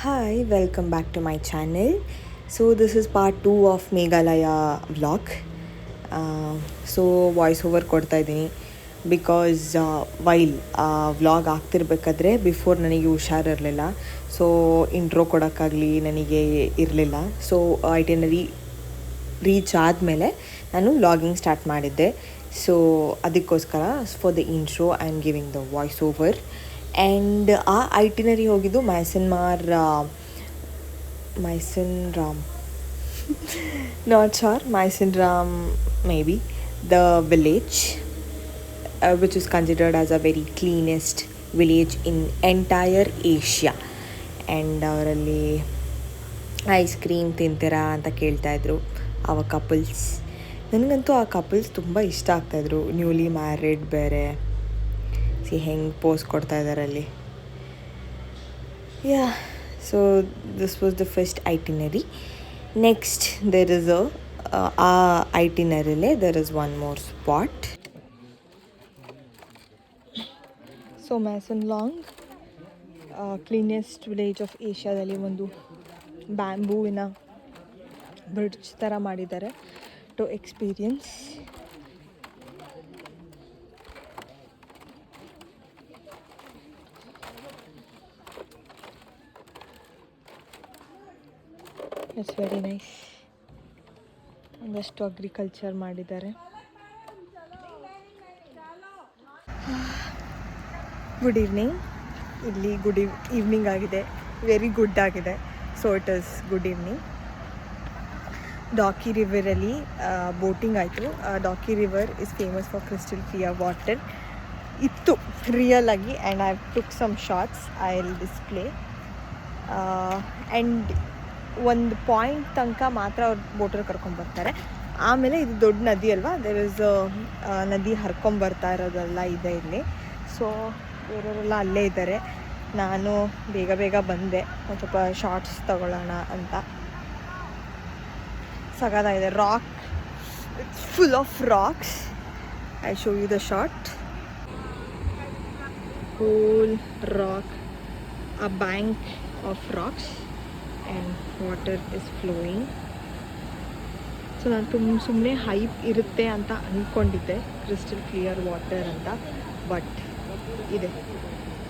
Hi, welcome back to my channel. So this is part 2 of Meghalaya vlog. So voice over ಕೊಡ್ತಾ ಇದ್ದೀನಿ because while vlog ಆಗ್ತಿರ್ಬೇಕಾದ್ರೆ before ನನಗೆ ಹುಷಾರಿರಲಿಲ್ಲ. So intro ಕೊಡೋಕ್ಕಾಗಲಿ ನನಗೆ ಇರಲಿಲ್ಲ. So itinerary reach ಆದಮೇಲೆ ನಾನು vlogging start ಮಾಡಿದ್ದೆ. ಸೊ ಅದಕ್ಕೋಸ್ಕರ for the intro I am giving the voice over. And ಆ ಐಟಿನರಿ ಹೋಗಿದ್ದು my son Ram not sure, my son Ram may be the village which is considered as a very cleanest village in entire Asia. And ಅವರಲ್ಲಿ ice cream ತಿಂತೀರಾ ಅಂತ ಕೇಳ್ತಾಯಿದ್ರು ಅವ couples. ನನಗಂತೂ ಆ couples ತುಂಬ ಇಷ್ಟ ಆಗ್ತಾಯಿದ್ರು. ನ್ಯೂಲಿ ಮ್ಯಾರಿಡ್ ಬೇರೆ, ಹೆಂಗೆ ಪೋಸ್ ಕೊಡ್ತಾ ಇದ್ದಾರೆ ಅಲ್ಲಿ. Yeah, so this was the first itinerary. Next there is ಆ ಐಟಿನರಿಲೇ there is one more spot. So Mawlynnong cleanest village of ಏಷ್ಯಾದಲ್ಲಿ ಒಂದು ಬ್ಯಾಂಬೂವಿನ ಬ್ರಿಡ್ಜ್ ಥರ ಮಾಡಿದ್ದಾರೆ to experience. It's very nice. ಒಂದಷ್ಟು ಅಗ್ರಿಕಲ್ಚರ್ ಮಾಡಿದ್ದಾರೆ. Good evening. ಇಲ್ಲಿ ಈವ್ನಿಂಗ್ ಆಗಿದೆ, ವೆರಿ ಗುಡ್ ಆಗಿದೆ. So it is good evening. Dawki ರಿವರಲ್ಲಿ ಬೋಟಿಂಗ್ ಆಯಿತು. Dawki river is famous for crystal clear water ಇತ್ತು ರಿಯಲ್ ಆಗಿ. And I took some shorts, I will display. And ಒಂದು ಪಾಯಿಂಟ್ ತನಕ ಮಾತ್ರ ಅವ್ರು ಬೋಟಲ್ಲಿ ಕರ್ಕೊಂಬರ್ತಾರೆ. ಆಮೇಲೆ ಇದು ದೊಡ್ಡ ನದಿ ಅಲ್ವಾ, ದೇರ್ ಇಸ್ ನದಿ ಹರ್ಕೊಂಬರ್ತಾ ಇರೋದೆಲ್ಲ ಇದೆ ಇಲ್ಲಿ. ಸೊ ಬೇರೆಯವರೆಲ್ಲ ಅಲ್ಲೇ ಇದ್ದಾರೆ. ನಾನು ಬೇಗ ಬಂದೆ, ಒಂದು ಸ್ವಲ್ಪ ಶಾರ್ಟ್ಸ್ ತಗೊಳ್ಳೋಣ ಅಂತ. ಸಗದಾಗಿದೆ. Rock, it's full of rocks. I show you the short. Whole rock, a bank of rocks and water is flowing. So ನಾನು ಸುಮ್ಮನೆ ಹೈಪ್ ಇರುತ್ತೆ ಅಂತ ಅಂದ್ಕೊಂಡಿದ್ದೆ, ಕ್ರಿಸ್ಟಲ್ ಕ್ಲಿಯರ್ ವಾಟರ್ ಅಂತ. ಬಟ್ ಇದೆ,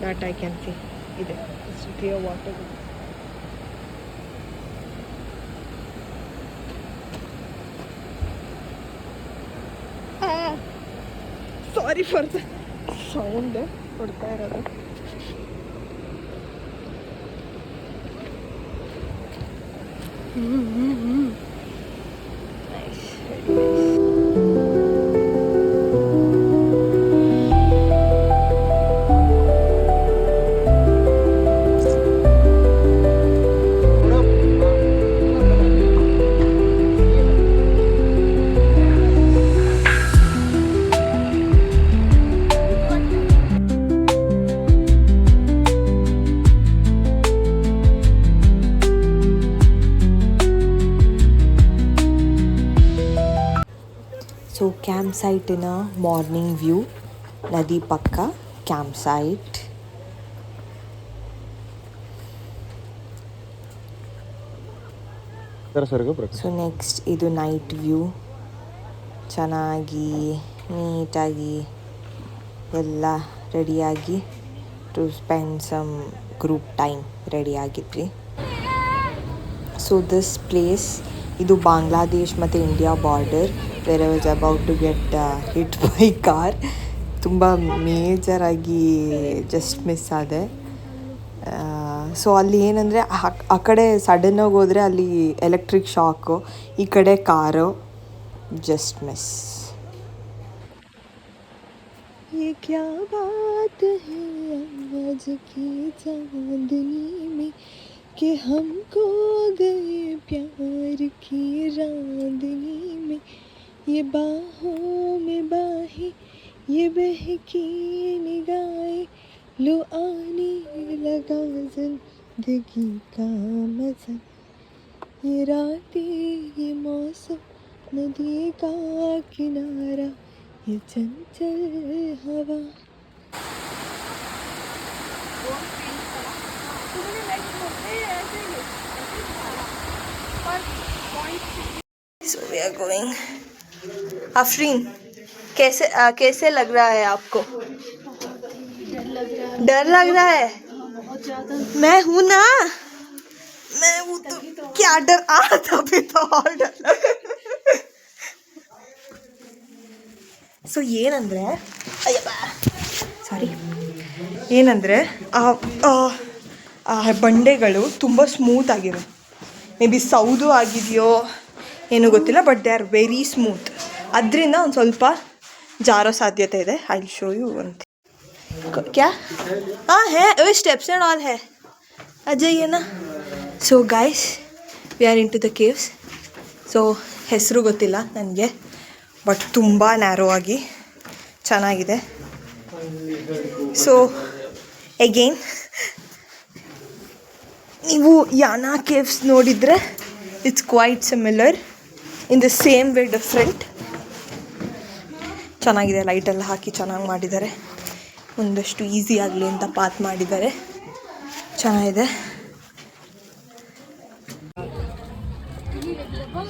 ದಟ್ ಐ ಕ್ಯಾನ್ ಸಿ ಇದೆ crystal clear water. Sorry for the sound ಕೊಡ್ತಾ ಇರೋದು. Nice, very nice. So camp ಸೈಟಿನ ಮಾರ್ನಿಂಗ್ ವ್ಯೂ, ನದಿ ಪಕ್ಕ ಕ್ಯಾಂಪ್ ಸೈಟ್. ಸೊ ನೆಕ್ಸ್ಟ್ ಇದು ನೈಟ್ ವ್ಯೂ. ಚೆನ್ನಾಗಿ ನೀಟಾಗಿ ಎಲ್ಲ ರೆಡಿಯಾಗಿ to spend some group time ರೆಡಿಯಾಗಿದ್ವಿ. ಸೊ ದಿಸ್ ಪ್ಲೇಸ್, ಇದು ಬಾಂಗ್ಲಾದೇಶ್ ಮತ್ತು India border, where I was about to get hit by car. ತುಂಬ ಮೇಜರಾಗಿ ಜಸ್ಟ್ ಮಿಸ್ ಆದೆ. ಸೊ ಅಲ್ಲಿ ಏನಂದರೆ ಆ ಕಡೆ ಸಡನ್ನಾಗಿ ಹೋದರೆ ಅಲ್ಲಿ ಎಲೆಕ್ಟ್ರಿಕ್ ಶಾಕು, ಈ ಕಡೆ ಕಾರು, ಜಸ್ಟ್ ಮಿಸ್. ये क्या बात है आज की चांदनी में कि हम खो गए प्यार की रांदनी में. ये बाहों में बाहें, ये बहकी निगाहें, लो आने लगा जिंदगी का मज़ा. ये रातें, ये मौसम, नदी का किनारा, ये चंचल हवा. So we are going. Afreen, कैसे लग रहा है आपको? डर लग रहा है? मैं हूँ ना, मैं हूँ तो क्या डर तभी तो और डर लग. ಸೊ ಏನಂದರೆ, ಅಯ್ಯಪ್ಪ ಸಾರಿ, ಏನಂದರೆ ಆ ಬಂಡೆಗಳು ತುಂಬ ಸ್ಮೂತ್ ಆಗಿವೆ. ಮೇ ಬಿ ಸೌದು ಆಗಿದೆಯೋ ಏನೂ ಗೊತ್ತಿಲ್ಲ, but they are very smooth. ಅದರಿಂದ ಒಂದು ಸ್ವಲ್ಪ ಜಾರೋ ಸಾಧ್ಯತೆ ಇದೆ. ಐ ವಿಲ್ ಶೋ ಯು ಅಂತ. ಕ್ಯಾ ಹಾಂ ಹೇ steps and all hey Ajay ಏನಾ. So guys, we are into the caves. So ಹೆಸರು ಗೊತ್ತಿಲ್ಲ ನನಗೆ, ಬಟ್ ತುಂಬ ನ್ಯಾರೋ ಆಗಿ ಚೆನ್ನಾಗಿದೆ. ಸೊ ಎಗೇನ್ ನೀವು ಯಾನಾ ಕೇವ್ಸ್ ನೋಡಿದರೆ it's quite similar in the same way different. ಚೆನ್ನಾಗಿದೆ, ಲೈಟೆಲ್ಲ ಹಾಕಿ ಚೆನ್ನಾಗಿ ಮಾಡಿದ್ದಾರೆ. ಒಂದಷ್ಟು ಈಸಿ ಆಗಲಿ ಅಂತ ಪಾತ್ ಮಾಡಿದ್ದಾರೆ, ಚೆನ್ನಾಗಿದೆ.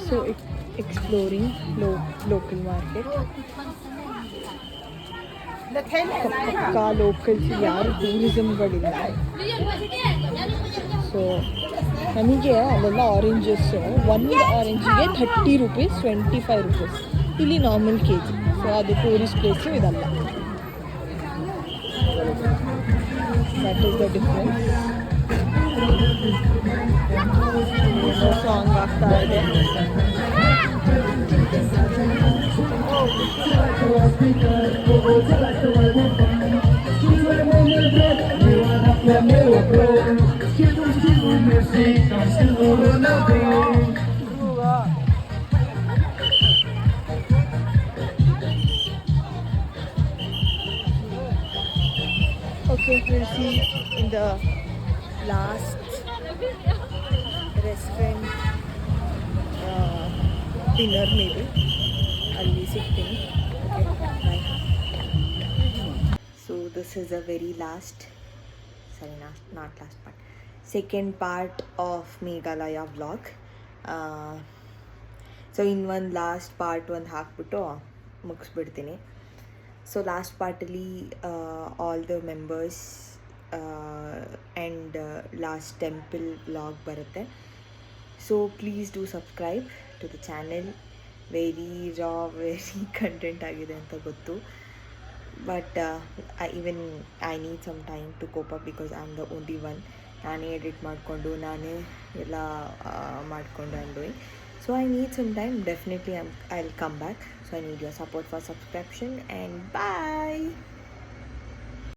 So exploring local market. ಪಕ್ಕಾ ಲೋಕಲ್ಸ್, ಯಾರು ಟೂರಿಸಮ್ಗಳಿಲ್ಲ. ಸೊ ನಮಗೆ ಅಲ್ಲೆಲ್ಲ ಆರೆಂಜಸ್ಸು, ಒಂದು ಆರೆಂಜಿಗೆ 30 ರೂಪೀಸ್, 25 ರೂಪೀಸ್. ಇಲ್ಲಿ ನಾರ್ಮಲ್ ಕೆ ಜಿ. ಸೊ ಅದು ಟೂರಿಸ್ಟ್ ಪ್ಲೇಸು ಇದಲ್ಲ. That is the difference. Song ಆಗ್ತಾ ಇದೆ. Okay, we'll see in the last restaurant dinner maybe. Alli ಸಿಗ್ತೀನಿ. Okay, bye. So this is a very last, sorry, not last part, second part of Meghalaya vlog. So ಇನ್ನು ಒಂದು last part ಒಂದು ಹಾಕ್ಬಿಟ್ಟು ಮುಗಿಸ್ಬಿಡ್ತೀನಿ. So last ಪಾರ್ಟಲ್ಲಿ all the members and last temple vlog ಬರುತ್ತೆ. So please do subscribe to the channel. Very content ಆಗಿದೆ ಅಂತ ಗೊತ್ತು, but I need some time to cope up because I am the only one. ನಾನೇ edit ಮಾಡಿಕೊಂಡು ನಾನೇ ಎಲ್ಲ ಮಾಡಿಕೊಂಡು I am doing. So I need some time. Definitely I'll come back. So I need your support for subscription, and bye.